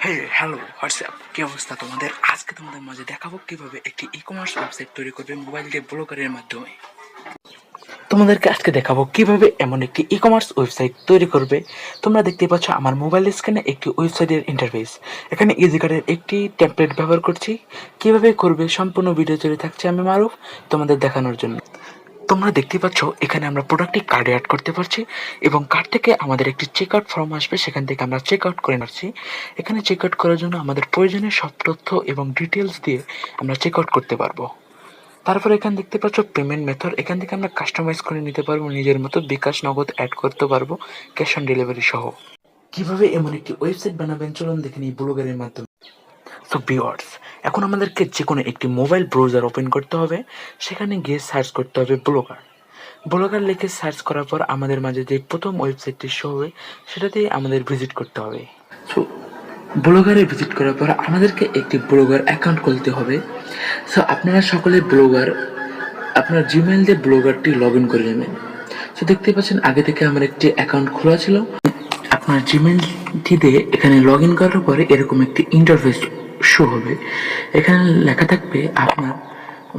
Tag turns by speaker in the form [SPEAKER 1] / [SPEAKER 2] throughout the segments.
[SPEAKER 1] Hello WhatsApp, কি অবস্থা তোমাদের? আজকে তোমাদের মাঝে দেখাবো কিভাবে একটি ই কমার্স ওয়েবসাইট তৈরি করবে মোবাইল দিয়ে ব্লগারের মাধ্যমে। তোমাদেরকে আজকে দেখাবো কিভাবে এমন একটি ই কমার্স ওয়েবসাইট তৈরি করবে। তোমরা দেখতে পাচ্ছ আমার মোবাইল স্ক্রিনে একটি ওয়েবসাইটের ইন্টারফেস। এখানে ইজিকার্ডের একটি টেমপ্লেট ব্যবহার করছি। কিভাবে করবে সম্পূর্ণ ভিডিও চলে থাকছে আমি মারুফ তোমাদের দেখানোর জন্য। তোমরা দেখতে পাচ্ছ এখানে আমরা প্রোডাক্টটি কার্ডে অ্যাড করতে পারছি এবং কার্ড থেকে আমাদের একটি চেক আউট ফর্ম আসবে, সেখান থেকে আমরা চেক আউট করে পারছি। এখানে চেক আউট করার জন্য আমাদের প্রয়োজনীয় সব তথ্য এবং ডিটেলস দিয়ে আমরা চেক আউট করতে পারবো। তারপর এখানে দেখতে পাচ্ছ পেমেন্ট মেথড, এখান থেকে আমরা কাস্টমাইজ করে নিতে পারবো নিজের মতো, বিকাশ নগদ অ্যাড করতে পারবো, ক্যাশ অন ডেলিভারি সহ। কিভাবে এমন একটি ওয়েবসাইট বানাবেন চলুন দেখে নিই ব্লগারের মাধ্যমে। সো ভিউয়ার্স, এখন আমাদেরকে যে কোনো একটি মোবাইল ব্রাউজার ওপেন করতে হবে, সেখানে গিয়ে সার্চ করতে হবে ব্লগার। ব্লগার লিখে সার্চ করার পর আমাদের মাঝে যে প্রথম ওয়েবসাইটটি শো হবে সেটাতেই আমাদের ভিজিট করতে হবে। সো ব্লগারে ভিজিট করার পর আমাদেরকে একটি ব্লগার অ্যাকাউন্ট খুলতে হবে। সো আপনারা সকলে ব্লগার আপনার জিমেইল দিয়ে ব্লগারটি লগ ইন করে নেবেন। সো দেখতে পাচ্ছেন আগে থেকে আমার একটি অ্যাকাউন্ট খোলা ছিল। আপনার জিমেইলটি দিয়ে এখানে লগ ইন করার পরে এরকম একটি ইন্টারফেস শো হবে। এখানে লেখা থাকবে আপনার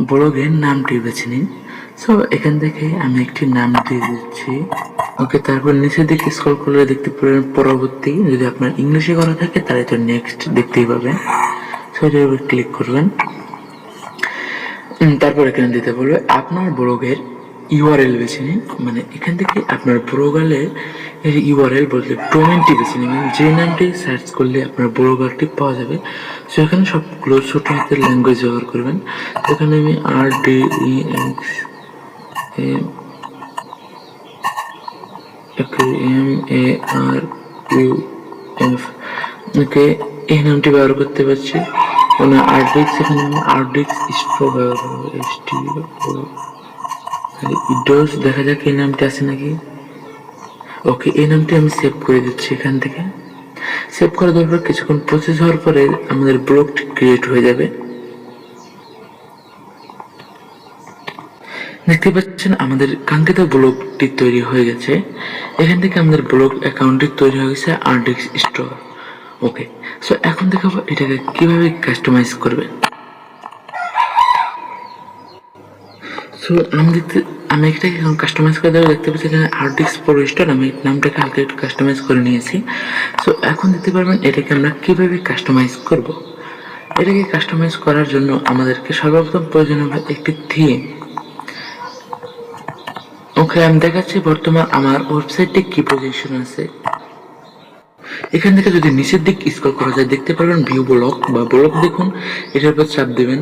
[SPEAKER 1] ব্লগের নামটি বেছে নিন। সো এখান থেকে আমি একটি নাম দিয়ে দিচ্ছি। ওকে, তারপর নিচের দিকে স্ক্রল করলে দেখতে পাবেন পরবর্তী। যদি আপনার ইংলিশে করা থাকে তাহলে তো নেক্সট দেখতেই পাবেন। সো এটার উপর ক্লিক করবেন। তারপর এখানে দিতে বলবে আপনার ব্লগের ইউআরএল বেছে নিন। মানে এখান থেকে আপনার ব্লগারের ইউআরএল বলতে ডোমেনটি বেছে নেবেন, যে নামটি সার্চ করলে আপনার ব্লগারটি পাওয়া যাবে। সো এখানে সবগুলো ছোট হাতের ল্যাঙ্গুয়েজ ব্যবহার করবেন। এখানে আমি RDEXAMARUF ওকে, এই নামটি ব্যবহার করতে পারছি। আর্টডিক্স, এখানে আমি আর্টডিক্স স্ট্রো ব্যবহার করবো, ডোজ। দেখা যাক এই নামটি আছে নাকি। ওকে, এই নামটি আমি সেভ করে দিচ্ছি। এখান থেকে সেভ করে দেওয়ার পর কিছুক্ষণ প্রসেস হওয়ার পরে আমাদের ব্লগটি ক্রিয়েট হয়ে যাবে। দেখতে পাচ্ছেন আমাদের কাঙ্ক্ষিত ব্লগটি তৈরি হয়ে গেছে। এখান থেকে আমাদের ব্লগ অ্যাকাউন্টটি তৈরি হয়ে গেছে আর্টডিক্স স্টোর। ওকে, সো এখন দেখাবো এটাকে কিভাবে কাস্টমাইজ করবে। সো আমি এটাকে এখন কাস্টমাইজ করে দেবো। দেখতে পাচ্ছি এখানে আর্টডিক্স প্রো স্টোর, আমি নামটাকে হালকা একটু কাস্টমাইজ করে নিয়েছি। সো এখন দেখতে পারবেন এটাকে আমরা কিভাবে কাস্টমাইজ করব। এটাকে কাস্টমাইজ করার জন্য আমাদেরকে সর্বপ্রথম প্রয়োজন হবে একটি থিম। ওকে, আমি দেখাচ্ছি বর্তমান আমার ওয়েবসাইটে কি পজিশন আছে। এখান থেকে যদি নিচের দিক স্ক্রল করা যায় দেখতে পারবেন ভিউ ব্লগ বা ব্লগ দেখুন, এটার উপর চাপ দেবেন।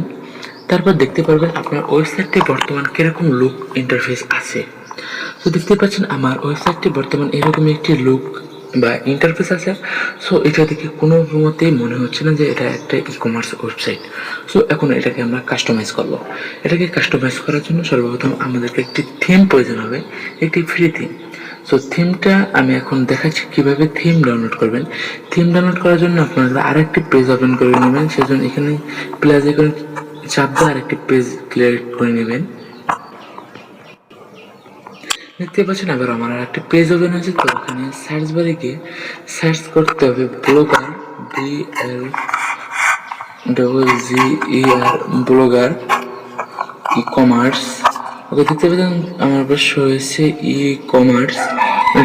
[SPEAKER 1] তারপর দেখতে পারবেন আপনার ওয়েবসাইটটি বর্তমান কিরকম লুক ইন্টারফেস আছে। তো দেখতে পাচ্ছেন আমার ওয়েবসাইটটি বর্তমান এরকম একটি লুক বা ইন্টারফেস আছে। সো এটা দেখে কোনো মতেই মনে হচ্ছে না যে এটা একটা ই কমার্স ওয়েবসাইট। সো এখন এটাকে আমরা কাস্টমাইজ করব। এটাকে কাস্টমাইজ করার জন্য সর্বপ্রথম আমাদেরকে একটি থিম প্রয়োজন হবে, একটি ফ্রি থিম। সো থিমটা আমি এখন দেখাচ্ছি কিভাবে থিম ডাউনলোড করবেন। থিম ডাউনলোড করার জন্য আপনারা আরেকটি পেজ ওপেন করে নেবেন। সেজন্য এখানে প্লাস আইকনে চাপ দিয়ে আরেকটি পেজ ক্লিয়ার করে নেবেন। দেখতে পাচ্ছেন আবার আমার একটা পেজ ওপেন হয়েছে। তো ওখানে সার্চ বারে গিয়ে সার্চ করতে হবে blogger, BLGER blogger e commerce. Okay, দেখতে পাচ্ছেন আমার অবশ্য হয়েছে ই কমার্স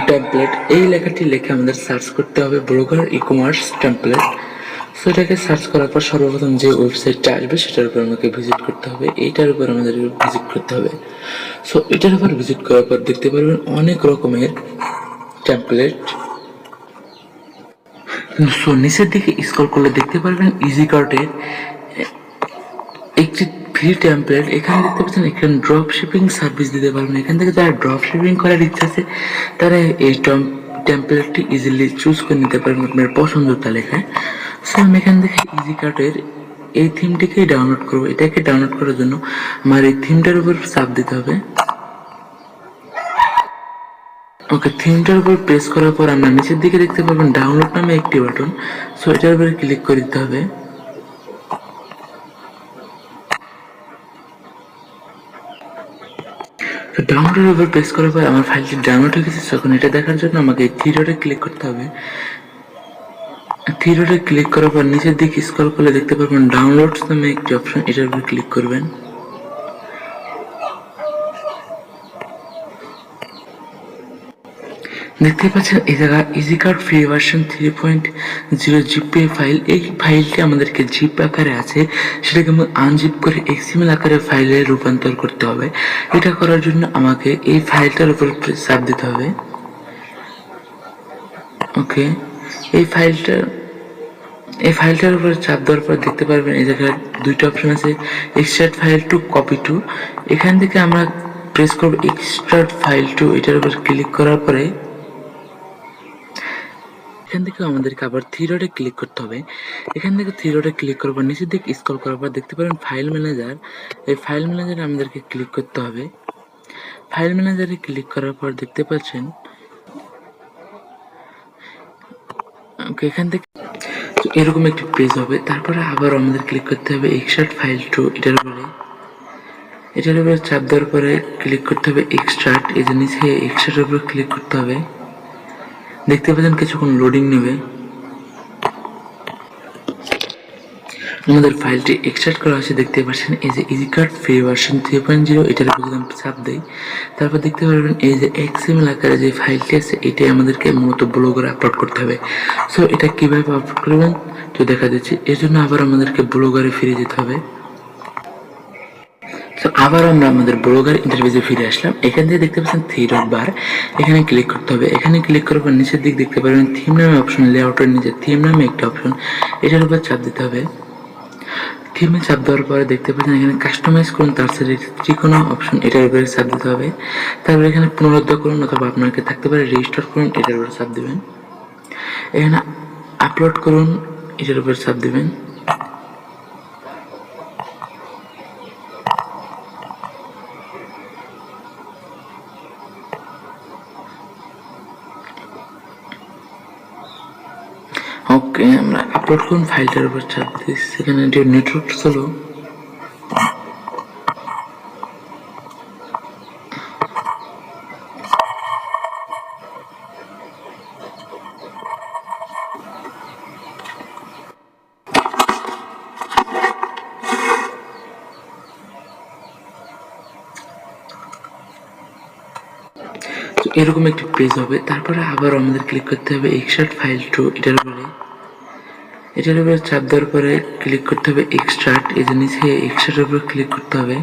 [SPEAKER 1] টেমপ্লেট। এই লেখাটি লিখে আমাদের সার্চ করতে হবে blogger e commerce template. So এটাকে সার্চ করার পর সর্বপ্রথম যে ওয়েবসাইটটা আসবে সেটার উপর আমাকে ভিজিট করতে হবে। এইটার উপর আমাদের ভিজিট করতে হবে। সো এটার উপর ভিজিট করার পর দেখতে পারবেন অনেক রকমের টেমপ্লেট। সো নিচের দিকে স্ক্রল করলে দেখতে পারবেন ইজিকার্টের একটি ফ্রি টেমপ্লেট। এখানে দেখতে পাচ্ছেন এখানে ড্রপ শিপিং সার্ভিস দিতে পারবেন। এখান থেকে যারা ড্রপ শিপিং করার ইচ্ছা আছে তারা এই টেমপ্লেটটি ইজিলি চুজ করে নিতে পারবেন আপনার পছন্দের তালিকায়। সো আমি এখান থেকে ইজিকার্টের এই থিমটিকেই ডাউনলোড করবো। এটাকে ডাউনলোড করার জন্য আমার এই থিমটার উপর চাপ দিতে হবে। ওকে, থিমটার উপর প্রেস করার পর আমরা নিচের দিকে দেখতে পাবেন ডাউনলোড নামে একটি বাটন। সো এটার উপরে ক্লিক করে দিতে হবে। ডাউনলোডের উপর প্রেস করার পর আমার ফাইলটি ডাউনলোড হয়ে গেছে। তখন এটা দেখার জন্য আমাকে এই থ্রি ডটে ক্লিক করতে হবে। থ্রি ডটে ক্লিক করার পর নিচের দিকে স্ক্রল করলে দেখতে পারবেন ডাউনলোডস নামে একটি অপশন, এটার উপর ক্লিক করবেন। দেখতে পাচ্ছেন এই জায়গায় ইজিকার্ড ফ্রি ভার্সন 3.0 জিপে ফাইল। এই ফাইলটি আমাদেরকে জিপ আকারে আছে, সেটাকে আমি আনজিপ করে এক্সএমএল আকারে ফাইলে রূপান্তর করতে হবে। এটা করার জন্য আমাকে এই ফাইলটার উপর চাপ দিতে হবে। ওকে, এই ফাইলটার উপর চাপ দেওয়ার পর দেখতে পারবেন এই জায়গায় দুইটা অপশন আছে, extract file to copy to. এখান থেকে আমরা প্রেস করব এক্সট্রাক্ট ফাইল টু, এটার উপর ক্লিক করার পরে এখান থেকে আমাদেরকে আবার থ্রি ডটে ক্লিক করতে হবে। এখান থেকে থ্রি ডটে ক্লিক করার পর নিচের দিকে স্ক্রল করার পর দেখতে পারেন ফাইল ম্যানেজার। এই ফাইল ম্যানেজারে আমাদেরকে ক্লিক করতে হবে। ফাইল ম্যানেজারে ক্লিক করার পর দেখতে পাচ্ছেন এখান থেকে এরকম একটি পেজ হবে। তারপরে আবার আমাদের ক্লিক করতে হবে এক্সট্রাক্ট ফাইল টু, এটার উপরে চাপ দেওয়ার পরে ক্লিক করতে হবে এক্সট্রাক্ট। এই যে নিচে এক্সট্রাক্টের উপরে ক্লিক করতে হবে। দেখতে পাচ্ছেন কিছুক্ষণ লোডিং নেবে। আমাদের ফাইলটি এক্সট্রাক্ট করা হয়েছে, দেখতে পাচ্ছেন এই যে ইজিকার্ড ফ্রি ভার্সন 3.0, এটার উপর যদি আমরা চাপ দেই তারপর দেখতে পারবেন এই যে এক্সএমএল আকারে যে ফাইলটি আছে এটাই আমাদেরকে মূলত ব্লগারে আপলোড করতে হবে। সো এটা কিভাবে আপলোড করবেন তো দেখা দিচ্ছি। এর জন্য আবার আমাদেরকে ব্লগারে ফিরে যেতে হবে। তো আবার আমরা আমাদের ব্লগার ইন্টারফেসে ফিরে আসলাম। এখান থেকে দেখতে পাচ্ছেন থ্রি ডট বার, এখানে ক্লিক করতে হবে। এখানে ক্লিক করার পর নিচের দিক দেখতে পারবেন থিম নামে অপশন, লেআউটের নিচে থিম নামে একটা অপশন, এটার উপর চাপ দিতে হবে। থিমে চাপ দেওয়ার পরে দেখতে পাচ্ছেন এখানে কাস্টমাইজ করুন তার সাথে যে অপশন, এটার উপরে চাপ দিতে হবে। তারপরে এখানে পুনরুদ্ধার করুন অথবা আপনাকে থাকতে পারে রেজিস্টার করুন, এটার উপরে চাপ দিবেন। এখানে আপলোড করুন, এটার উপরে চাপ দিবেন। ওকে, আমরা আপলোড করুন ফাইলটার উপর চাপ দিচ্ছি। সেখানে নেটওয়ার্ক চলো। এরকম একটি পেজ হবে। তারপরে আবার আমাদের ক্লিক করতে হবে এক্সট্রাক্ট ফাইল টু, এটার উপরে চাপ দেওয়ার পরে ক্লিক করতে হবে এক্সট্রাক্ট। এই যে নিচে এক্সট্রাক্টের উপরে ক্লিক করতে হবে।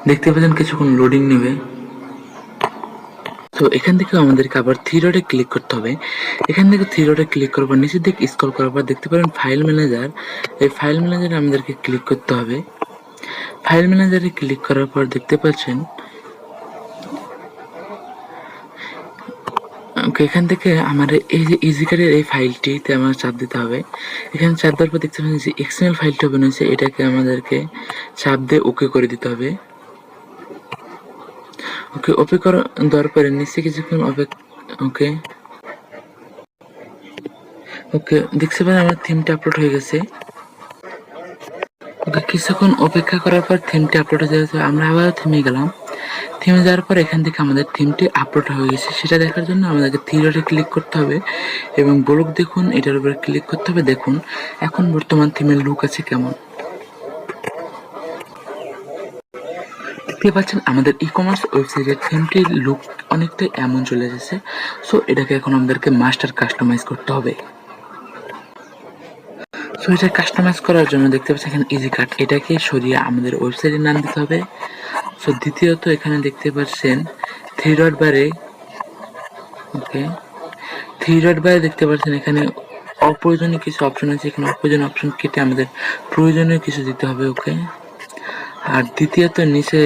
[SPEAKER 1] দেখতে পাচ্ছেন কিছুক্ষণ লোডিং নেবে। তো এখান থেকে আমাদেরকে আবার থ্রি ডটে ক্লিক করতে হবে। এখান থেকে থ্রি ডটে ক্লিক করার পর নিচের দিকে স্ক্রল করার পর দেখতে পারেন ফাইল ম্যানেজার। এই ফাইল ম্যানেজারে আমাদেরকে ক্লিক করতে হবে। ফাইল ম্যানেজারে ক্লিক করার পর দেখতে পাচ্ছেন এখান থেকে আমাদের এই যে ইজিকার্ডের এই ফাইলটিতে আমার চাপ দিতে হবে। এখানে চাপ দেওয়ার পর দেখতে পাচ্ছেন যে এক্সএমএল ফাইলটা ওপেন হয়েছে, এটাকে আমাদেরকে চাপ দিয়ে ওকে করে দিতে হবে। ওকে, ওপে করা দেওয়ার পরে নিচে কিছুক্ষণ ওকে ওকে দেখতে পারেন আমার থিমটা আপলোড হয়ে গেছে। ওকে, কিছুক্ষণ অপেক্ষা করার পর থিমটি আপলোড হয়ে যাচ্ছে। আমরা আবার থেমে গেলাম। থেমে যাওয়ার পর এখান থেকে আমাদের থিমটি আপলোড হয়ে গেছে, সেটা দেখার জন্য আমাদেরকে থ্রি ডটে ক্লিক করতে হবে এবং ব্লক দেখুন, এটার উপরে ক্লিক করতে হবে। দেখুন এখন বর্তমান থিমের লুক আছে কেমন। দেখতে পাচ্ছেন আমাদের ই কমার্স ওয়েবসাইটের থিমটির লুক অনেকটাই এমন চলে এসেছে। সো এটাকে এখন আমাদেরকে মাস্টার কাস্টমাইজ করতে হবে। সো এটা কাস্টমাইজ করার জন্য দেখতে পাচ্ছেন এখানে ইজি কাট, এটাকে সরিয়ে আমাদের ওয়েবসাইটের নাম দিতে হবে। সো দ্বিতীয়ত এখানে দেখতে পাচ্ছেন থ্রি ডট বারে, ওকে থ্রি ডট বারে দেখতে পাচ্ছেন এখানে অপ্রয়োজনীয় কিছু অপশন আছে, এখানে অপ্রয়োজনীয় অপশন কেটে আমাদের প্রয়োজনীয় কিছু দিতে হবে। ওকে, আর দ্বিতীয়ত নিচে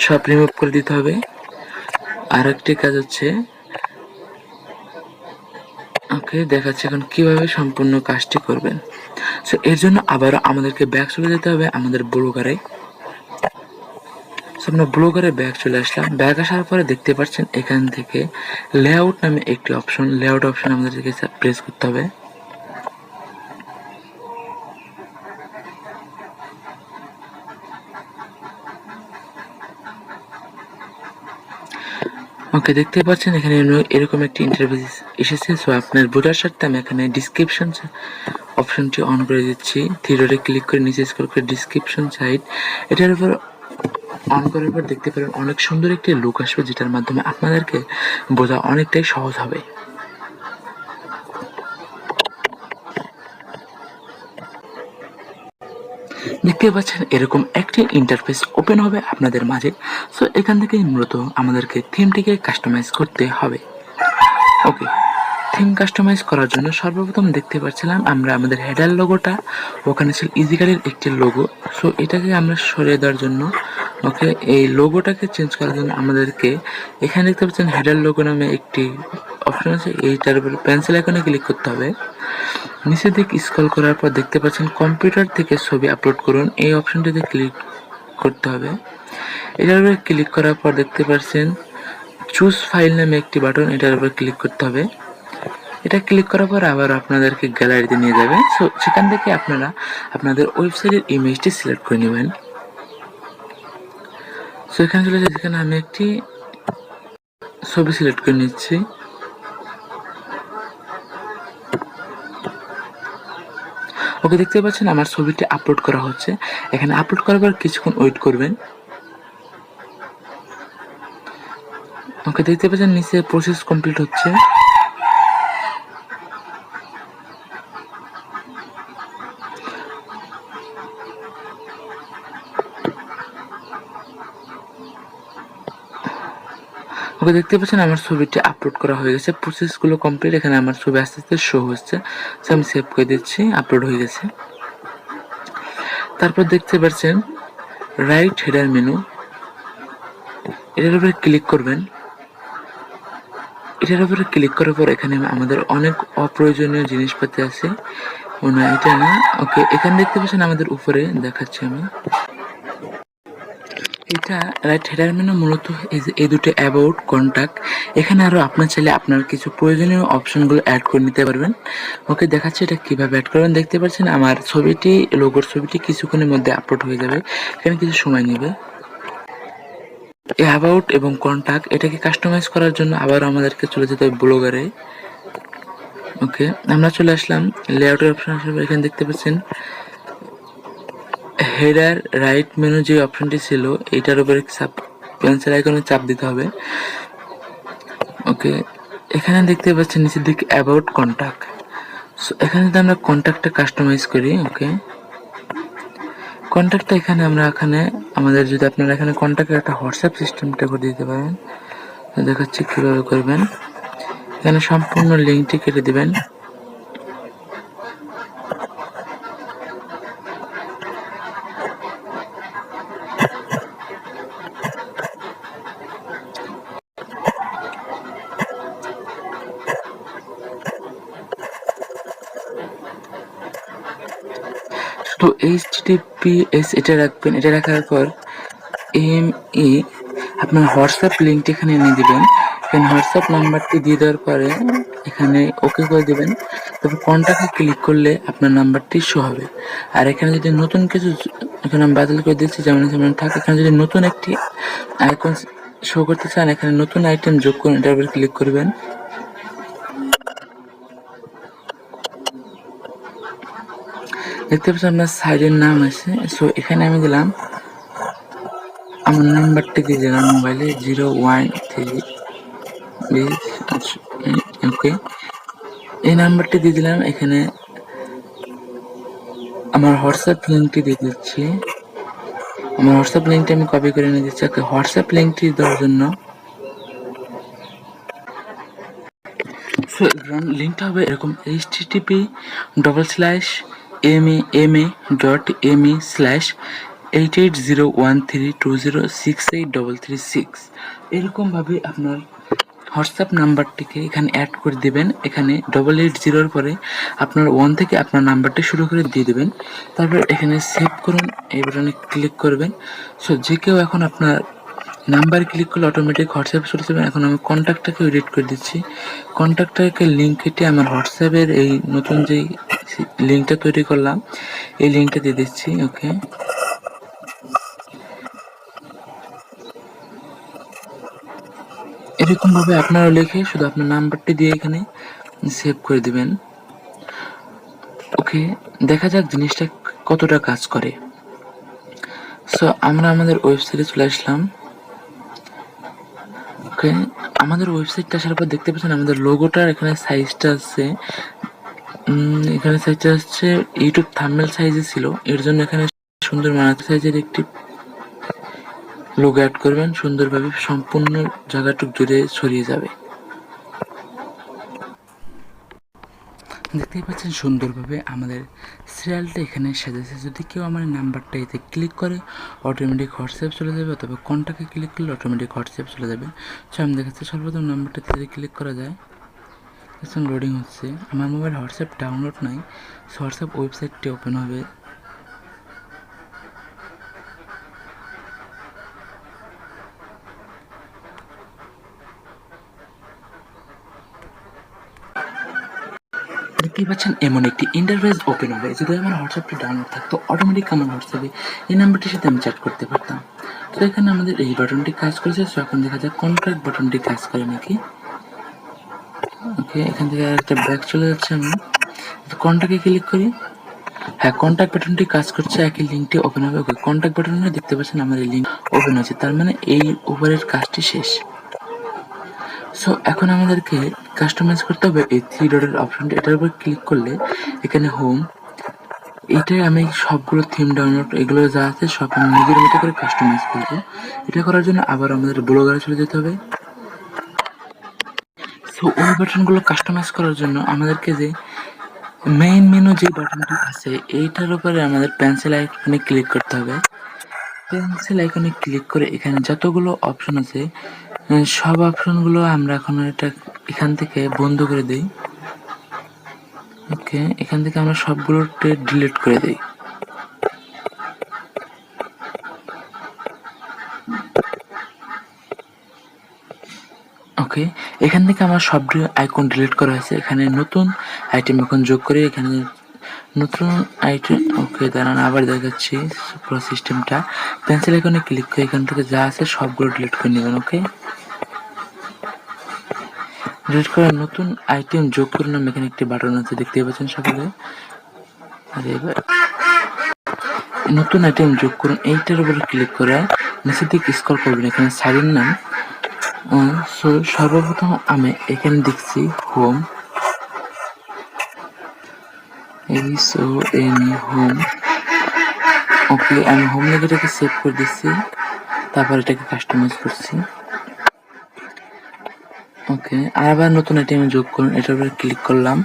[SPEAKER 1] সব রিমুভ করে দিতে হবে। আর একটি কাজ হচ্ছে ওকে দেখাচ্ছে এখন কিভাবে সম্পূর্ণ কাজটি করবেন। সো এর জন্য আবারও আমাদেরকে ব্যাক চলে যেতে হবে আমাদের ব্লগারে। আমরা ব্লগারে ব্যাক চলে আসলাম। ব্যাক আসার পরে দেখতে পাচ্ছেন এখান থেকে লেআউট নামে একটি অপশন, লেআউট অপশন আমাদেরকে প্রেস করতে হবে। ওকে, ওকে, দেখতে পাচ্ছেন এখানে এরকম একটি ইন্টারফেস এসেছে। সো আপনার বোঝার স্বার্থে আমি এখানে ডিসক্রিপশন অপশনটি অন করে দিচ্ছি। থ্রি ডটে ক্লিক করে নিচে স্ক্রল করে ডিসক্রিপশন সাইট, এটার উপর অন করার পর দেখতে পারেন অনেক সুন্দর একটি লুক আসবে, যেটার মাধ্যমে আপনাদেরকে বোঝা অনেকটাই সহজ হবে। দেখতে পাচ্ছেন এরকম একটি ইন্টারফেস ওপেন হবে আপনাদের মাঝে। সো এখান থেকে মূলত আমাদেরকে থিমটিকে কাস্টমাইজ করতে হবে। ওকে, থিম কাস্টমাইজ করার জন্য সর্বপ্রথম দেখতে পাচ্ছিলাম আমরা আমাদের হেডার লোগোটা, ওখানে ছিল ইজিকারের একটি লোগো। সো এটাকে আমরা সরিয়ে দেওয়ার জন্য, ওকে, এই লোগোটাকে চেঞ্জ করার জন্য আমাদেরকে এখানে দেখতে পাচ্ছেন হেডার লোগো নামে একটি অপশন আছে, এইটার উপরে পেন্সিল আইকনে ক্লিক করতে হবে। নিচের দিক স্ক্রল করার পর দেখতে পাচ্ছেন কম্পিউটার থেকে ছবি আপলোড করুন, এই অপশনটিতে ক্লিক করতে হবে। এটার উপরে ক্লিক করার পর দেখতে পাচ্ছেন চুজ ফাইল নামে একটি বাটন, এটার উপরে ক্লিক করতে হবে। এটা ক্লিক করার পর আবার আপনাদেরকে গ্যালারিতে নিয়ে যাবে। সো সেখান থেকে আপনারা আপনাদের ওয়েবসাইটের ইমেজটি সিলেক্ট করে নেবেন। সো এখানে চলে যাচ্ছে, যেখানে আমি একটি ছবি সিলেক্ট করে নিচ্ছি। ওকে, দেখতে পাচ্ছেন আমার ছবিটি আপলোড করা হচ্ছে। এখানে আপলোড করার পর কিছুক্ষণ ওয়েট করবেন। ওকে, দেখতে পাচ্ছেন নিচে প্রসেস কমপ্লিট হচ্ছে। ওকে, দেখতে পাচ্ছেন আমার ছবিটি আপলোড করা হয়ে গেছে, প্রসেসগুলো কমপ্লিট। এখানে আমার ছবি আস্তে আস্তে শো হচ্ছে। সো আমি সেভ করে দিচ্ছি, আপলোড হয়ে গেছে। তারপর দেখতে পাচ্ছেন রাইট হেডার মেনু, এটার উপরে ক্লিক করবেন। এটার উপরে ক্লিক করার পর এখানে আমাদের অনেক অপ্রয়োজনীয় জিনিসপাতি আছে, না এটা না। ওকে, এখানে দেখতে পাচ্ছেন আমাদের উপরে দেখাচ্ছি আমি, এটা রাইট হেডার মেনু মূলত এই দুটো অ্যাবাউট, কন্ট্যাক্ট। এখানে আরও আপনার চাইলে আপনার কিছু প্রয়োজনীয় অপশনগুলো অ্যাড করে নিতে পারবেন। ওকে, দেখাচ্ছি এটা কীভাবে অ্যাড করবেন। দেখতে পাচ্ছেন আমার ছবিটি, লোগোর ছবিটি কিছুক্ষণের মধ্যে আপলোড হয়ে যাবে, এখানে কিছু সময় নেবে। অ্যাবাউট এবং কন্ট্যাক্ট এটাকে কাস্টমাইজ করার জন্য আবার আমাদেরকে চলে যেতে হবে ব্লগারে। ওকে, আমরা চলে আসলাম লেআউটের অপশন হিসেবে। এখানে দেখতে পাচ্ছেন হেডার রাইট মেনু যে অপশনটি ছিল, এইটার উপরে পেন্সিল আইকনে চাপ দিতে হবে। ওকে, এখানে দেখতে পাচ্ছেন নিচের দিকে অ্যাবাউট কন্ট্যাক্ট। সো এখানে যদি আমরা কন্ট্যাক্টটা কাস্টমাইজ করি, ওকে, কন্ট্যাক্টটা এখানে আমরা আমাদের যদি আপনারা এখানে কন্ট্যাক্টের একটা হোয়াটসঅ্যাপ সিস্টেমটা করে দিতে পারেন, দেখাচ্ছি কীভাবে করবেন। এখানে সম্পূর্ণ লিঙ্কটি কেটে দিবেন। তো HTTPS এটা রাখবেন। এটা রাখার পর ME আপনার হোয়াটসঅ্যাপ লিঙ্কটি এখানে এনে দিবেন। এখানে হোয়াটসঅ্যাপ নাম্বারটি দিয়ে দেওয়ার পরে এখানে ওকে করে দেবেন। তারপর কন্ট্যাক্টে ক্লিক করলে আপনার নাম্বারটি শো হবে। আর এখানে যদি নতুন কিছু, এখানে আমি বাতিল করে দিচ্ছি যেমন যেমন থাকে। এখানে যদি নতুন একটি আইকন শো করতে চান, এখানে নতুন আইটেম যোগ করুন, এটার উপর ক্লিক করবেন। দেখতে পাচ্ছেন আপনার সাইডের নাম আছে। সো এখানে আমি দিলাম আমার নাম্বারটি দিয়ে দিলাম মোবাইলে 013। ওকে, এই নাম্বারটি দিয়ে দিলাম। এখানে আমার হোয়াটসঅ্যাপ লিঙ্কটি দিয়ে দিচ্ছি। আমার হোয়াটসঅ্যাপ লিঙ্কটি আমি কপি করে নিয়ে দিচ্ছি। ওকে, হোয়াটসঅ্যাপ লিঙ্কটি দেওয়ার জন্য লিঙ্কটা হবে এরকম http://me.me/880132068336। এরকমভাবে আপনার হোয়াটসঅ্যাপ নাম্বারটিকে এখানে অ্যাড করে দেবেন। এখানে 880 পরে আপনার 1 থেকে আপনার নাম্বারটি শুরু করে দিয়ে দেবেন। তারপর এখানে সেভ করুন, এই বাটনে ক্লিক করবেন। সো যে কেউ এখন আপনার নাম্বার ক্লিক করলে অটোমেটিক হোয়াটসঅ্যাপে চলে যাবেন। এখন আমি কন্ট্যাক্টটাকে এডিট করে দিচ্ছি। কন্ট্যাক্টটাকে লিঙ্ক কেটে আমার হোয়াটসঅ্যাপের এই নতুন যেই লিঙ্কটা তৈরি করলাম, এই লিঙ্কটা দিয়ে দিচ্ছি। ওকে, এরকম ভাবে আপনারা লিখে শুধু আপনার নাম্বারটি দিয়ে এখানে সেভ করে দিবেন। ওকে, দেখা যাক জিনিসটা কতটা কাজ করে। সো আমরা আমাদের ওয়েবসাইটে চলে আসলাম। ওকে, আমাদের ওয়েবসাইটটা আসার পর দেখতে পাচ্ছেন আমাদের লোগোটার এখানে সাইজটা আছে, এখানে সাইজটা হচ্ছে ইউটিউব থাম্বনেল সাইজে ছিল, এর জন্য এখানে সুন্দর মারাত্মক সাইজের একটি লোগো অ্যাড করবেন, সুন্দরভাবে সম্পূর্ণ জায়গাটুক জুড়ে ছড়িয়ে যাবে। দেখতেই পাচ্ছেন সুন্দরভাবে আমাদের সিরিয়ালটা এখানে সাজাচ্ছে। যদি কেউ আমার নাম্বারটা এতে ক্লিক করে অটোমেটিক হোয়াটসঅ্যাপ চলে যাবে, অথবা কন্ট্যাক্টে ক্লিক করলে অটোমেটিক হোয়াটসঅ্যাপ চলে যাবে। সো আমি দেখাচ্ছি সর্বপ্রথম নাম্বারটাতে যদি ক্লিক করা যায়, এখন লোডিং হচ্ছে। আমার মোবাইল হোয়াটসঅ্যাপ ডাউনলোড নাই, সো হোয়াটসঅ্যাপ ওয়েবসাইটটি ওপেন হবে। দেখতেই পাচ্ছেন এমন একটি ইন্টারফেস ওপেন হবে। যদি আমার হোয়াটসঅ্যাপটি ডাউনলোড থাকতো অটোমেটিক আমার হোয়াটসঅ্যাপে এই নাম্বারটির সাথে আমি চ্যাট করতে পারতাম। তো এখানে আমাদের এই বাটনটি কাজ করেছে। সো এখন দেখা যায় কন্ট্যাক্ট বাটনটি কাজ করে নাকি। ওকে, এখান থেকে একটা ব্যাক চলে যাচ্ছে। আমি কন্ট্যাক্টে ক্লিক করি। হ্যাঁ, কন্ট্যাক্ট বাটনটি কাজ করছে, একই লিঙ্কটি ওপেন হবে। ওকে, কন্ট্যাক্ট বাটনে দেখতে পাচ্ছেন আমার এই লিঙ্ক ওপেন হয়েছে, তার মানে এই উপরের কাজটি শেষ। সো এখন আমাদেরকে কাস্টমাইজ করতে হবে এই থ্রি ডটের অপশনটা। এটার উপর ক্লিক করলে এখানে হোম, এটাই আমি সবগুলো থিম ডাউনলোড এগুলো যা আছে সব আমি নিজের মতো করে কাস্টমাইজ করবো। এটা করার জন্য আবার আমাদের ব্লগারে চলে যেতে হবে। সো ওই বাটনগুলো কাস্টমাইজ করার জন্য আমাদেরকে যে মেইন মেনু যে বাটনটি আছে এইটার উপরে আমাদের পেন্সিল আইকনে ক্লিক করতে হবে। পেন্সিল আইকনে ক্লিক করে এখানে যতগুলো অপশন আছে সব অপশনগুলো আমরা এখন এখান থেকে বন্ধ করে দিই। ওকে, এখান থেকে আমরা সবগুলোকে ডিলিট করে দিই। ওকে, এখান থেকে আমার সব আইকন ডিলিট করা হয়েছে। এখানে নতুন আইটেম এখন যোগ করে এখানে নতুন আইটেম। ওকে, দাঁড়ান আবার দেখাচ্ছি পুরো সিস্টেমটা। পেন্সিল আইকনে ক্লিক করে এখান থেকে যা আছে সবগুলো ডিলিট করে নেবেন। ওকে, ডিলিট করে নতুন আইটেম যোগ করে নাম এখানে একটি বাটন আছে, দেখতেই পাচ্ছেন সকলে। আর এবার নতুন আইটেম যোগ করুন, এইটার উপরে ক্লিক করে নিচের দিকে স্ক্রল করবেন, এখানে সাইডের নাম। সো সর্বপ্রথম আমি এখানে দেখছি হোম, হোম। ওকে, আমি হোম লেখাটাকে সেভ করে দিচ্ছি, তারপর এটাকে কাস্টমাইজ করছি। ওকে, আবার নতুন আইটেম যোগ করুন, এটার উপরে ক্লিক করলাম।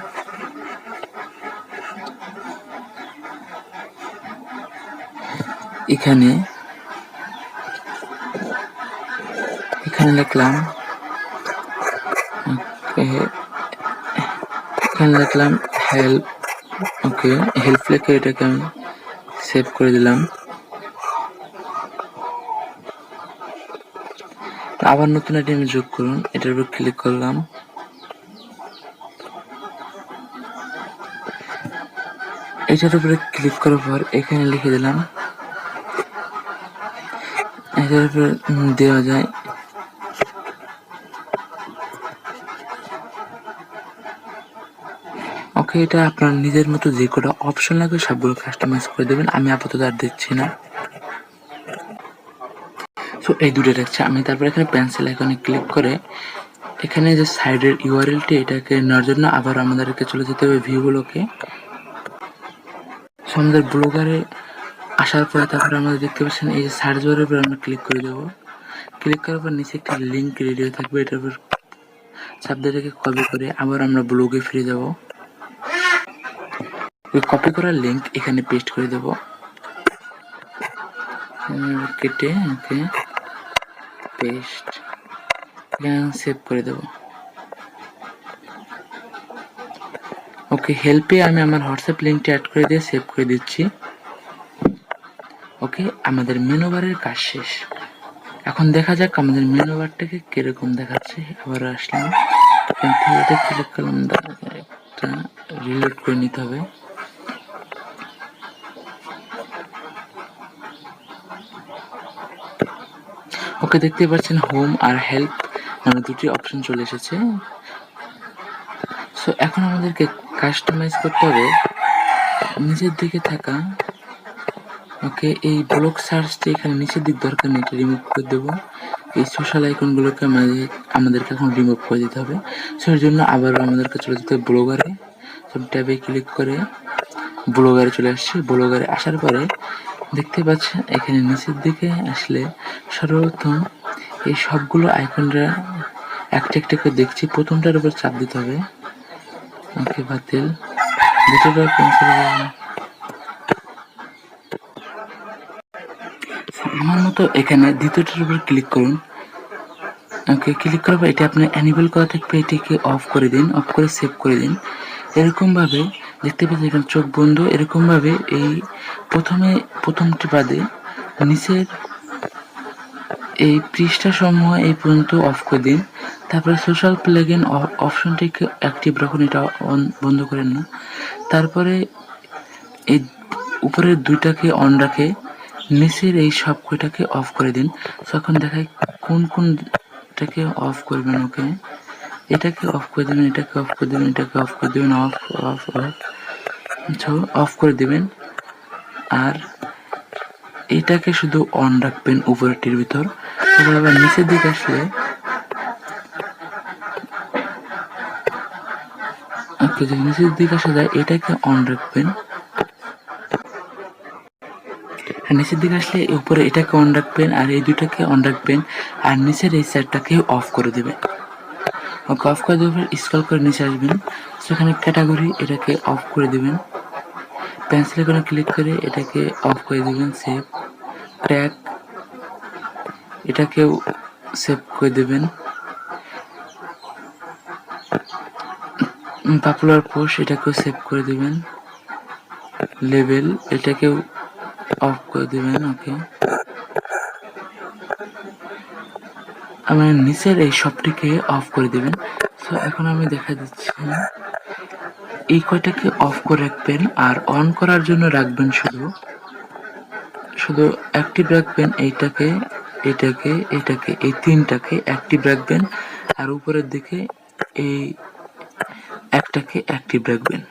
[SPEAKER 1] এখানে লিখলাম, এখানে লিখলাম হেল্প। ওকে, হেল্প লিখে এটাকে আমি সেভ করে দিলাম। আবার নতুন আইটেম যোগ করুন, এটার উপর ক্লিক করলাম। এটার উপরে ক্লিক করার পর এখানে লিখে দিলাম। এটার উপরে দেওয়া যায় ওকে, এটা আপনার নিজের মতো যে কটা অপশন লাগবে সবগুলো কাস্টমাইজ করে দেবেন। আমি আপাতত আর দিচ্ছি না। সো এই দুটো রাখছে আমি। তারপর এখানে পেন্সিল আইকনে ক্লিক করে এখানে যে সাইডের ইউআরএলটি এটাকে নেওয়ার জন্য আবার আমাদেরকে চলে যেতে হবে ভিউগুলোকে। সো আমাদের ব্লগারে আসার পরে তারপরে আমাদের দেখতে পাচ্ছেন এই যে সার্চ বারের উপর আমরা ক্লিক করে দেবো। ক্লিক করার পর নিচে একটা লিঙ্ক রেডি হয়ে থাকবে, এটার উপর চাপ দিয়ে রেখে কপি করে আবার আমরা ব্লগে ফিরে যাব। ওই কপি করার লিঙ্ক এখানে পেস্ট করে দেবো কেটে। ওকে, পেস্ট, সেভ করে দেব। ওকে, হেল্পে আমি আমার হোয়াটসঅ্যাপ লিঙ্কটি অ্যাড করে দিয়ে সেভ করে দিচ্ছি। ওকে, আমাদের মেনু বারের কাজ শেষ। এখন দেখা যাক আমাদের মেনু বারটাকে কিরকম দেখাচ্ছে। আবার আসলাম, এটা ক্লিক করলাম, একটা রিলোড করে নিতে হবে। ওকে, দেখতে পাচ্ছেন হোম আর হেল্প নামে দুটি অপশন চলে এসেছে। সো এখন আমাদেরকে কাস্টমাইজ করতে হবে নিচের দিকে থাকা ওকে এই ব্লক সার্চটি এখানে নিচের দিক দরকার নেই, এটা রিমুভ করে দেবো। এই সোশ্যাল আইকনগুলোকে আমাদেরকে এখন রিমুভ করে দিতে হবে। সো এর জন্য আবারও আমাদেরকে চলে যেতে হবে ব্লগারে। সব ট্যাবে ক্লিক করে ব্লগারে চলে আসছি। ব্লগারে আসার পরে দেখতে পাচ্ছেন এখানে নিচের দিকে আসলে সর্বপ্রথম এই সবগুলো আইকনটা একটা একটা করে দেখছি, প্রথমটার উপর চাপ দিতে হবে। ওকে বাতিল, দ্বিতীয়টা ক্যান্সেল। আমার মতো এখানে দ্বিতীয়টার উপর ক্লিক করুন। ওকে ক্লিক করার পর এটা আপনি অ্যানিবল করা থাকবে, এটিকে অফ করে দিন, অফ করে সেভ করে দিন। এরকমভাবে দেখতে পাচ্ছেন এখানে চোখ বন্ধ, এরকমভাবে এই প্রথমটি বাদে নিচের এই পৃষ্ঠা সমূহ এই পর্যন্ত অফ করে দিন। তারপরে সোশ্যাল প্লাগইন অপশনটিকে অ্যাক্টিভ রাখুন, এটা বন্ধ করেন না। তারপরে এই উপরের দুইটাকে অন রাখে নিচের এই সব কয়টাকে অফ করে দিন। তখন দেখায় কোন কোনটাকে অফ করবেন। ওকে এটাকে অফ করে দেবেন, এটাকে অফ করে দেবেন, এটাকে অফ করে দেবেন, অফ অফ অফ অফ করে দেবেন। আর এটাকে শুধু অন রাখবেন উপরেরটির ভিতর। তারপর আবার নিচের দিকে আসলে যদি নিচের দিকে আসা যায় এটাকে অন রাখবেন। নিচের দিকে আসলে উপরে এটাকে অন রাখবেন আর এই দুটাকে অন রাখবেন আর নিচের এই সাইডটাকে অফ করে দেবেন। ওকে অফ করে দেওয়ার পর স্ক্রল করে নিচে আসবেন, সেখানে ক্যাটাগরি এটাকে অফ করে দেবেন। পেন্সিল আইকনে ক্লিক করে এটাকে অফ করে দেবেন। সেভ ট্যাগ এটাকেও সেভ করে দেবেন। পপুলার পোস্ট এটাকেও সেভ করে দেবেন। লেবেল এটাকেও অফ করে দেবেন। ওকে আমার নিচের এই সবটিকে অফ করে দেবেন। সো এখন আমি দেখা দিচ্ছি এই কয়টাকে অফ করে রাখবেন আর অন করার জন্য রাখবেন শুধু অ্যাক্টিভ রাখবেন এইটাকে, এটাকে, এটাকে, এই তিনটাকে অ্যাক্টিভ রাখবেন আর উপরের দিকে এই একটাকে অ্যাক্টিভ রাখবেন।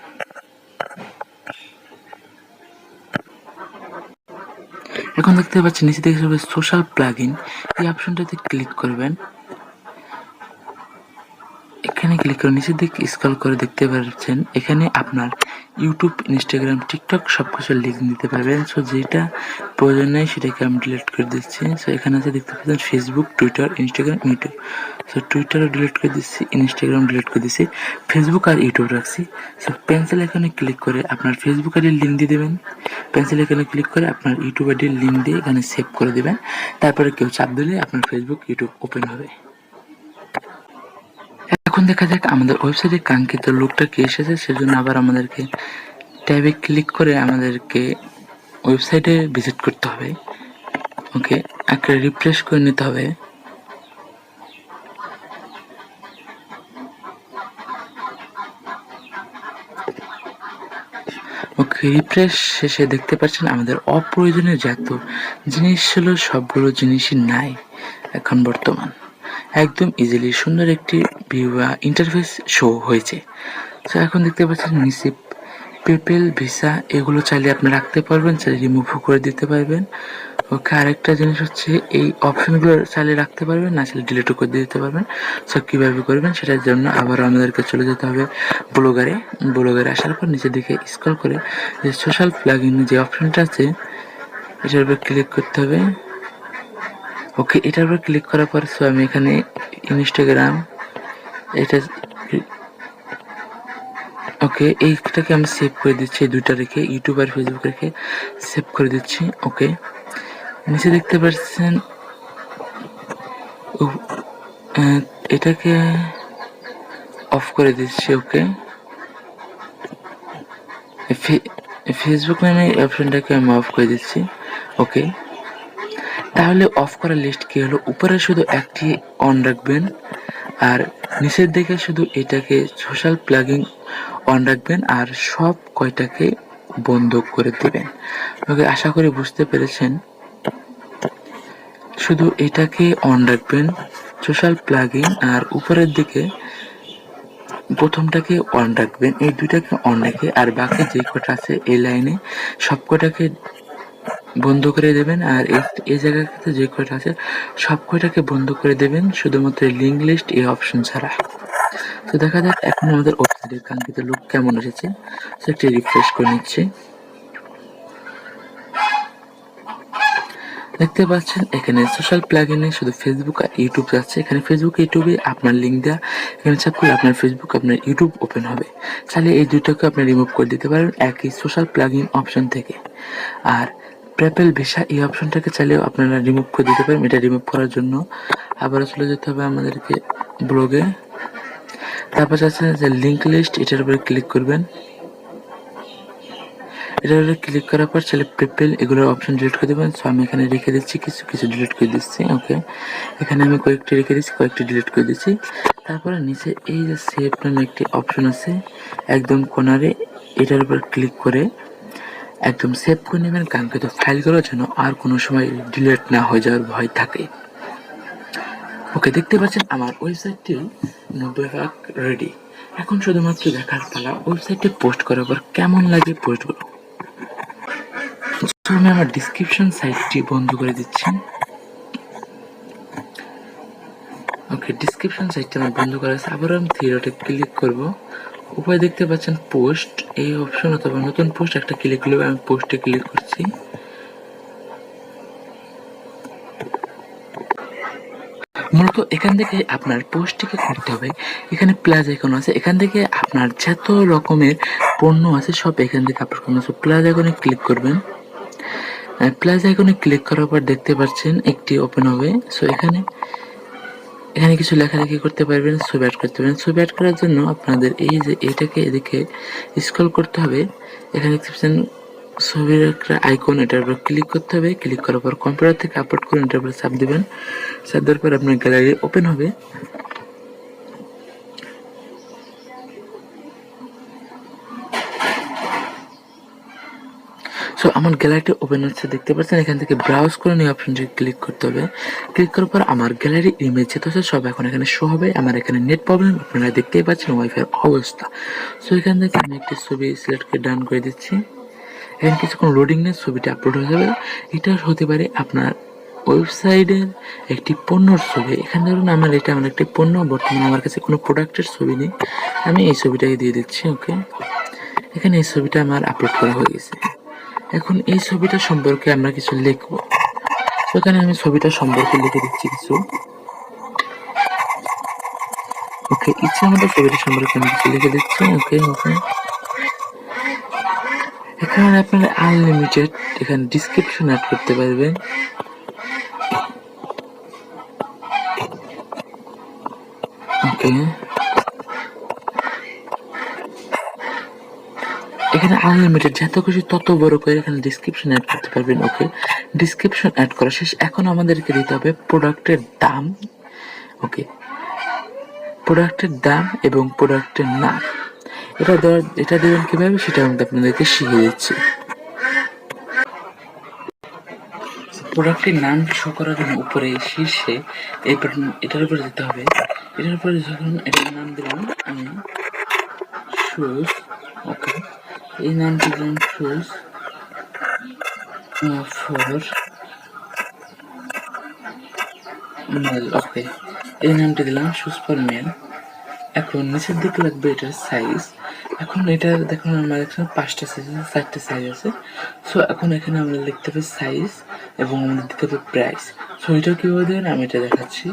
[SPEAKER 1] এখন দেখতে পাচ্ছেন নিচে দেখতে পাবেন সোশ্যাল প্লাগইন, এই অপশনটাতে ক্লিক করবেন। এখানে ক্লিক করে নিচের দিকে স্ক্রল করে দেখতে পাচ্ছেন এখানে আপনার ইউটিউব, ইনস্টাগ্রাম, টিকটক সবকিছু লিঙ্ক দিতে পারবেন। সো যেটা প্রয়োজন নেই সেটাকে আমি ডিলিট করে দিচ্ছি। সো এখানে আছে দেখতে পাচ্ছেন Facebook, Twitter, Instagram, YouTube. So টুইটারও ডিলিট করে দিচ্ছি, ইনস্টাগ্রাম ডিলিট করে দিচ্ছি, ফেসবুক আর ইউটিউব রাখছি। সো পেন্সিল এখানে ক্লিক করে আপনার ফেসবুক আইডির লিঙ্ক দিয়ে দেবেন। পেন্সিল এখানে ক্লিক করে আপনার ইউটিউব আইডির লিঙ্ক দিয়ে এখানে সেভ করে দেবেন। তারপরে কেউ চাপ দিলে আপনার ফেসবুক, ইউটিউব ওপেন হবে। এখন দেখা যাক আমাদের ওয়েবসাইটে কাঙ্ক্ষিত লুকটা কি এসেছে। সেজন্য আবার আমাদেরকে ট্যাবে ক্লিক করে আমাদেরকে ওয়েবসাইটে ভিজিট করতে হবে। ওকে একটা রিফ্রেশ করে নিতে হবে। ওকে রিফ্রেশ শেষে দেখতে পাচ্ছেন আমাদের অপ্রয়োজনীয় যত জিনিস ছিল সবগুলো জিনিসই নাই এখন বর্তমান। একদম ইজিলি সুন্দর একটি ভিউ বা ইন্টারফেস শো হয়েছে। তো এখন দেখতে পাচ্ছেন নিচে পেপেল, ভিসা এগুলো চাইলে আপনি রাখতে পারবেন, চাইলে রিমুভও করে দিতে পারবেন। ওকে আরেকটা জিনিস হচ্ছে এই অপশনগুলো চাইলে রাখতে পারবেন, না চাইলে ডিলিটও করে দিতে পারবেন। সো কীভাবে করবেন সেটার জন্য আবার আমাদেরকে চলে যেতে হবে ব্লগারে। ব্লগারে আসার পর নিচের দিকে স্ক্রল করে যে সোশ্যাল প্লাগইন যে অপশনটা আছে এটার উপর ক্লিক করতে হবে। ওকে এটার উপর ক্লিক করার পর সো আমি এখানে ইনস্টাগ্রাম এটা ওকে এইটাকে আমি সেভ করে দিচ্ছি, দুইটা রেখে ইউটিউব আর ফেসবুক রেখে সেভ করে দিচ্ছি। ওকে নিচে দেখতে পাচ্ছেন এটাকে অফ করে দিচ্ছি। ওকে ফেসবুক নামে অপশনটাকে আমি অফ করে দিচ্ছি। ওকে তাহলে অফ করার লিস্ট কি হলো, উপরে শুধু একটি অন রাখবেন আর নিচের দিকে শুধু এটাকে সোশ্যাল প্লাগইন অন রাখবেন আর সব কয়টাকে বন্ধ করে দেবেন। ওকে আশা করি বুঝতে পেরেছেন। শুধু এটাকে অন রাখবেন সোশ্যাল প্লাগইন আর উপরের দিকে প্রথমটাকে অন রাখবেন, এই দুইটাকে অন রেখে আর বাকি যে কটা আছে এই লাইনে সব কটাকে বন্ধ করে দেবেন। আর এই জায়গাটাতে যে কয়টা আছে সব কয়টাকে বন্ধ করে দেবেন, শুধুমাত্র লিঙ্ক লিস্ট এই অপশন ছাড়া। তো দেখা যাক এখন আমাদের ওয়েবসাইটের কাঙ্ক্ষিত লুক কেমন এসেছে। তো একটি রিফ্রেশ করে নিচ্ছি। দেখতে পাচ্ছেন এখানে সোশ্যাল প্লাগইনে শুধু ফেসবুক আর ইউটিউব যাচ্ছে। এখানে ফেসবুক ইউটিউবে আপনার লিঙ্ক দেওয়া, এখানে চাপ করলে আপনার ফেসবুক আপনার ইউটিউব ওপেন হবে। তাহলে এই দুটোকে আপনি রিমুভ করে দিতে পারেন একই সোশ্যাল প্লাগইন অপশন থেকে। আর প্যাপেল ভিসা এই অপশনটাকে চাইলেও আপনারা রিমুভ করে দিতে পারেন। এটা রিমুভ করার জন্য আবারও চলে যেতে হবে আমাদেরকে ব্লগে। তারপর আছে যে লিঙ্ক লিস্ট, এটার উপরে ক্লিক করবেন। এটার উপরে ক্লিক করার পর চাইলে পেপেল এগুলোর অপশন ডিলিট করে দেবেন। সো আমি এখানে রেখে দিচ্ছি, কিছু কিছু ডিলিট করে দিচ্ছি। ওকে, এখানে আমি কয়েকটি রেখে দিচ্ছি, কয়েকটি ডিলিট করে দিচ্ছি। তারপরে নিচে এই যে সেভ নামে একটি অপশন আছে একদম কোনারে, এটার উপর ক্লিক করে একদম সেভ করে নেবেন কাঙ্ক্ষিত ফাইলগুলো যেন আর কোনো সময় ডিলিট না হয়ে যাওয়ার ভয় থাকে। ওকে, দেখতে পাচ্ছেন আমার ওয়েবসাইটটি 90% রেডি। এখন শুধুমাত্র দেখার পালা ওয়েবসাইটে পোস্ট করার পর কেমন লাগে পোস্টগুলো। আমি আমার ডিসক্রিপশন সাইটটি বন্ধ করে দিচ্ছি। ওকে, ডিসক্রিপশন সাইটটা আমার বন্ধ করা আছে। আবারও আমি থ্রি ডটে ক্লিক করব। উপরে দেখতে পাচ্ছেন পোস্ট এই অপশন অথবা নতুন পোস্ট, একটা ক্লিক করলে আমি পোস্টে ক্লিক করছি। মূলত এখান থেকে আপনার পোস্টটিকে করতে হবে। এখানে প্লাস আইকন আছে, এখান থেকে আপনার যত রকমের পণ্য আছে সব এখান থেকে আপলোড করবেন। সো প্লাস আইকনে ক্লিক করবেন। প্লাস আইকনে ক্লিক করার পর দেখতে পাচ্ছেন একটি ওপেন হবে। সো এখানে কিছু লেখালেখি করতে পারবেন, ছবি অ্যাড করতে পারবেন। ছবি অ্যাড করার জন্য আপনাদের এই যে এটাকে এদিকে স্ক্রল করতে হবে। এখানে দেখতে পাচ্ছেন ছবির একটা আইকন, এটার উপর ক্লিক করতে হবে। ক্লিক করার পর কম্পিউটার থেকে আপলোড করুন, এটার উপর চাপ দিবেন। চাপ দেওয়ার পর আপনার গ্যালারি ওপেন হবে। সো আমার গ্যালারিটি ওপেন হচ্ছে, দেখতে পাচ্ছেন। এখান থেকে ব্রাউজ করে নিয়ে অপশনটি ক্লিক করতে হবে। ক্লিক করার পর আমার গ্যালারি ইমেজ যেটা আছে সব এখন এখানে শো হবে। আমার এখানে নেট প্রবলেম, আপনারা দেখতেই পাচ্ছেন ওয়াইফাই অবস্থা। সো এখান থেকে আমি একটি ছবি সিলেক্ট করে ডান করে দিচ্ছি। এখানে কিছুক্ষণ লোডিং নিয়ে ছবিটা আপলোড হয়ে যাবে। এটা হতে পারে আপনার ওয়েবসাইটের একটি পণ্যর ছবি। এখানে ধরুন আমার একটি পণ্য, বর্তমানে আমার কাছে কোনো প্রোডাক্টের ছবি নেই, আমি এই ছবিটাকে দিয়ে দিচ্ছি। ওকে, এখানে এই ছবিটা আমার আপলোড করা হয়ে গেছে। এখন এই ছবিটা সম্পর্কে আমরা কিছু লিখবো। সেখানে আমি ছবিটা সম্পর্কে লিখে দিচ্ছি কিছু। ওকে, ইচ্ছা মতো ছবিটা সম্পর্কে আমি কিছু লিখে দিচ্ছি। ওকে ওকে, এখানে আপনারা আনলিমিটেড এখানে ডিসক্রিপশন অ্যাড করতে পারবেন। ওকে, এখানে আনলিমিটেড যত খুশি তত বড় করে এখানে ডিসক্রিপশন অ্যাড করতে পারবেন। ওকে, ডিসক্রিপশন অ্যাড করা শেষ। এখন আমাদেরকে দিতে হবে প্রোডাক্টের দাম। ওকে, প্রোডাক্টের দাম এবং প্রোডাক্টের নাম। এটা দেবেন কিভাবে সেটা আমি আপনাদেরকে শিখিয়ে দিচ্ছি। প্রোডাক্টের নাম শো করার জন্য উপরে শীর্ষে এই বাটন, এটার উপরে যেতে হবে। এটার উপরে যখন এটার নাম দিলাম আমি শুজ। ওকে, এই নামটি দিলাম শুজ ফর মেল। ওকে, এই নামটি দিলাম শুজ ফর মেল। এখন নিচের দিকে লাগবে এটার সাইজ। এখন এটা দেখুন আমার এখানে 5টা সাইজ আছে, 4টা সাইজ আছে। সো এখন এখানে আমরা লিখতে হবে সাইজ এবং আমাদের দিতে হবে প্রাইস। সো এটা কীভাবে দেবেন আমি এটা দেখাচ্ছি।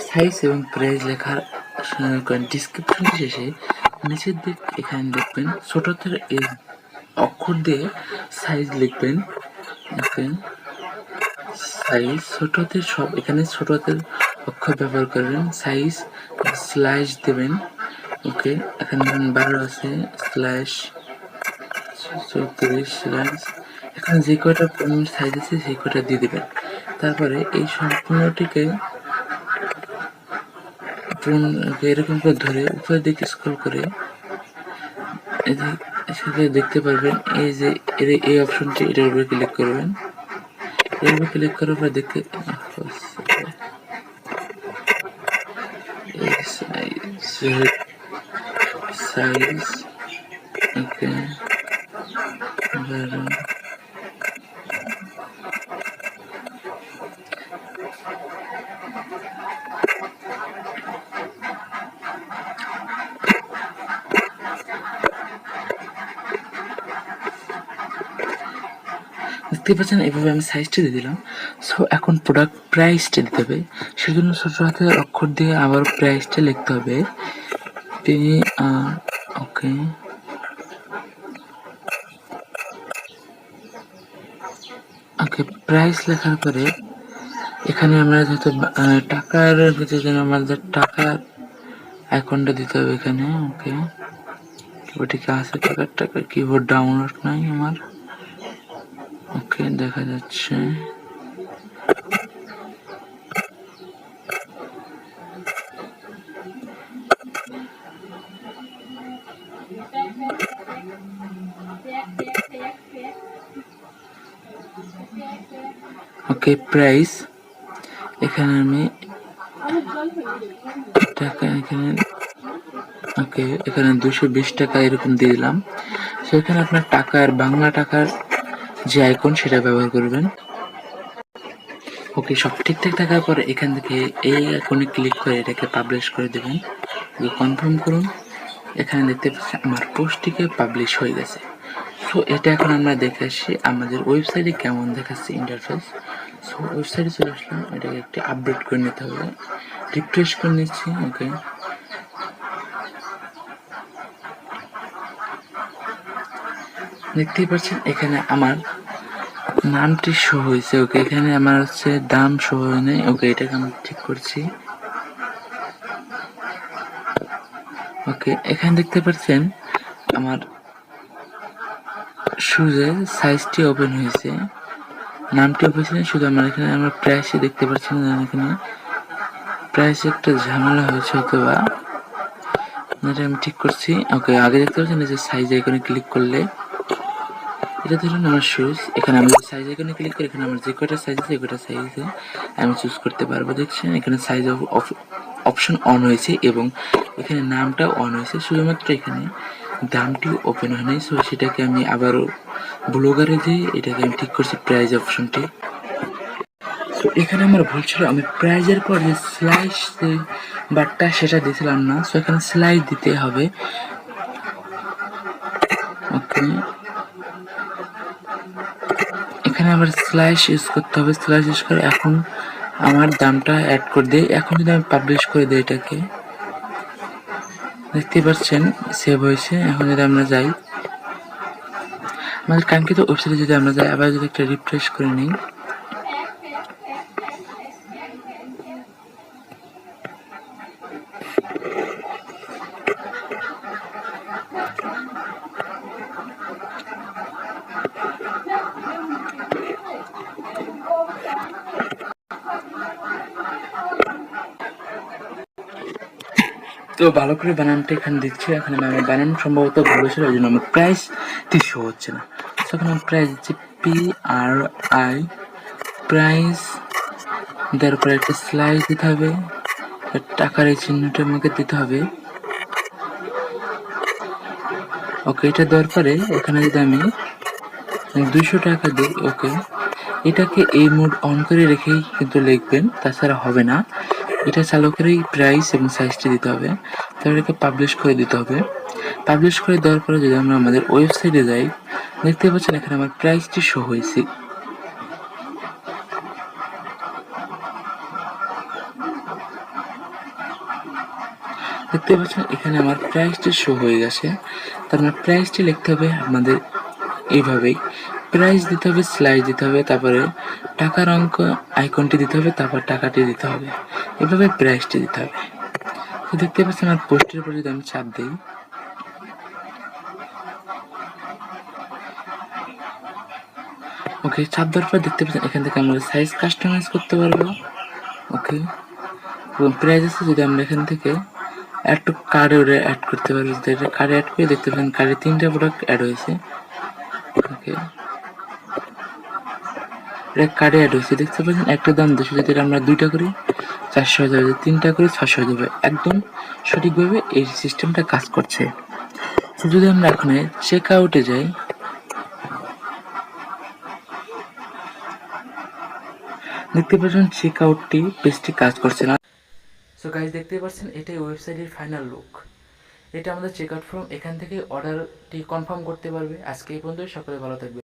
[SPEAKER 1] সাইজ এবং প্রাইস লেখার ডিসক্রিপশন শেষে নিচের দিক এখানে লিখবেন ছোট হাতের এই অক্ষর দিয়ে সাইজ লিখবেন। ওকে, সাইজ ছোট হাতের সব এখানে ছোট হাতের অক্ষর ব্যবহার করবেন। সাইজ স্ল্যাশ দেবেন। ওকে, এখানে 12 আছে, স্ল্যাশ 34 স্ল্যাশ, এখানে যে কয়টা সাইজ আছে সেই কয়টা দিয়ে দেবেন। তারপরে এই সম্পূর্ণটিকে এরকম করে ধরে উপরের দিকে স্ক্রল করে দেখতে পারবেন এই যে এই অপশনটি, এটার উপরে ক্লিক করবেন। এভাবে ক্লিক করার পর দেখে সাইজ ওকে দেখতে পাচ্ছেন এভাবে আমি সাইজটা দিয়ে দিলাম। সো এখন প্রোডাক্ট প্রাইসটা দিতে হবে, সেজন্য ছোট হাতের অক্ষর দিয়ে আবার প্রাইসটা লিখতে হবে। ওকে ওকে প্রাইস লেখার পরে এখানে আমরা যেহেতু টাকার যেন আমাদের টাকার আইকনটা দিতে হবে এখানে। ওকে কিবোর্ডে আছে টাকার কিবোর্ড ডাউনলোড নাই আমার। ওকে দেখা যাচ্ছে ওকে প্রাইস এখানে আমি টাকা এখানে ওকে এখানে 220 টাকা এরকম দিয়ে দিলাম। সেখানে আপনার টাকার বাংলা টাকার যে আইকন সেটা ব্যবহার করবেন। ওকে সব ঠিকঠাক থাকার পরে এখান থেকে এই আইকনে ক্লিক করে এটাকে পাবলিশ করে দেবেন। কনফার্ম করুন। এখানে দেখতে পাচ্ছেন আমার পোস্টটিকে পাবলিশ হয়ে গেছে। সো এটা এখন আমরা দেখে আসি আমাদের ওয়েবসাইটে কেমন দেখাচ্ছে ইন্টারফেস। সো ওয়েবসাইটে চলে আসলাম, এটাকে একটু আপডেট করে নিতে হবে। রিফ্রেশ করে নিচ্ছি। ওকে দেখতেই পাচ্ছেন এখানে আমার নামটি শো হয়েছে। ওকে এখানে আমার হচ্ছে দাম শো হয় নাই। ওকে এটাকে আমি ঠিক করছি। ওকে এখানে দেখতে পাচ্ছেন আমার শুজের সাইজটি ওপেন হয়েছে, নামটি ওপেন হয়েছে, শুধু আমার এখানে আমরা প্রাইসে দেখতে পাচ্ছি না। এখানে প্রাইসে একটা ঝামেলা হয়েছে অথবা এটা আমি ঠিক করছি। ওকে আগে দেখতে পাচ্ছেন যে সাইজ আইকনে ক্লিক করলে এটা ধরুন আমার শুজ, এখানে আমি সাইজ আইকনে ক্লিক করি, এখানে আমার যে কটা সাইজ আছে কটা সাইজে আমি চুজ করতে পারবো। দেখছেন এখানে সাইজ অপশন অন হয়েছে এবং এখানে নামটাও অন হয়েছে, শুধুমাত্র এখানে দামটি ওপেন হয় নাই। সো সেটাকে আমি আবারও ব্লগারে দিয়ে এটাকে আমি ঠিক করছি প্রাইস অপশনটি। তো এখানে আমার ভুল ছিল, আমি প্রাইজের পর যে স্লাইস বারটা সেটা দিয়েছিলাম না। সো এখানে স্লাইস দিতে হবে। ওকে এখানে আবার স্লাইস ইউজ করতে হবে। স্লাইস ইউজ করে এখন আমার দামটা অ্যাড করে দিই। এখন যদি আমি পাবলিশ করে দিই এটাকে দেখতে পাচ্ছেন সেভ হয়েছে। এখন যদি আমরা যাই আমাদের কাঙ্ক্ষিত ওয়েবসাইটে, যদি আমরা যাই আবার যদি একটা রিফ্রেশ করে নিই, তো ভালো করে বানানটা এখানে দিচ্ছি। এখানে আমার বানান সম্ভবত ভুল ছিল, ওই জন্য আমার প্রাইসটি শো হচ্ছে না। তখন আমার প্রাইস দিচ্ছি PRI প্রাইস, দেওয়ার পরে একটা স্লাইস দিতে হবে, টাকার এই চিহ্নটা আমাকে দিতে হবে। ওকে এটা দেওয়ার পরে এখানে যদি আমি 200 টাকা দিই, ওকে এটাকে এই মোড অন করে রেখেই কিন্তু লিখবেন, তাছাড়া হবে না। এটা চালু করেই প্রাইস এবং সাইজটি দিতে হবে, তারপরে এটাকে পাবলিশ করে দিতে হবে। পাবলিশ করে দেওয়ার পরে যদি আমরা আমাদের ওয়েবসাইটে যাই দেখতে পাচ্ছেন এখানে আমার প্রাইসটি শো হয়েছে। দেখতে পাচ্ছেন এখানে আমার প্রাইসটি শো হয়ে গেছে। তার মানে প্রাইসটি লিখতে হবে আমাদের এইভাবেই, প্রাইস দিতে হবে, স্লাইড দিতে হবে, তারপরে টাকার অঙ্ক আইকনটি দিতে হবে, তারপর টাকাটি দিতে হবে, এভাবে প্রাইসটি দিতে হবে। তো দেখতে পাচ্ছেন আমার পোস্টের উপর যদি আমি চাপ দিই, ওকে চাপ দেওয়ার পর দেখতে পাচ্ছেন এখান থেকে আমরা সাইজ কাস্টমাইজ করতে পারবো। ওকে এবং প্রাইস আছে, যদি আমরা এখান থেকে একটু কার্ডে অ্যাড করতে পারবো, কার্ডে অ্যাড করে দেখতে পাচ্ছেন কার্ডে 3টা প্রোডাক্ট অ্যাড হয়েছে। ওকে এটা কার্ডে অ্যাড হয়েছে, দেখতে পাচ্ছেন একটা দাম 200, যদি আমরা 2টা করি 400 হয়ে যাবে, 3টা করি 600 হয়ে যাবে। একদম সঠিকভাবে এই সিস্টেমটা কাজ করছে। তো যদি আমরা এখন চেক আউটে যাই, দেখতে পাচ্ছেন চেক আউটটি পেজটি কাজ করছে না। সো গাইজ দেখতে পাচ্ছেন এটাই ওয়েবসাইটের ফাইনাল লুক। এটা আমাদের চেক আউট ফর্ম, এখান থেকে অর্ডারটি কনফার্ম করতে পারবে। আজকে এই পর্যন্ত, সকলে ভালো থাকবে।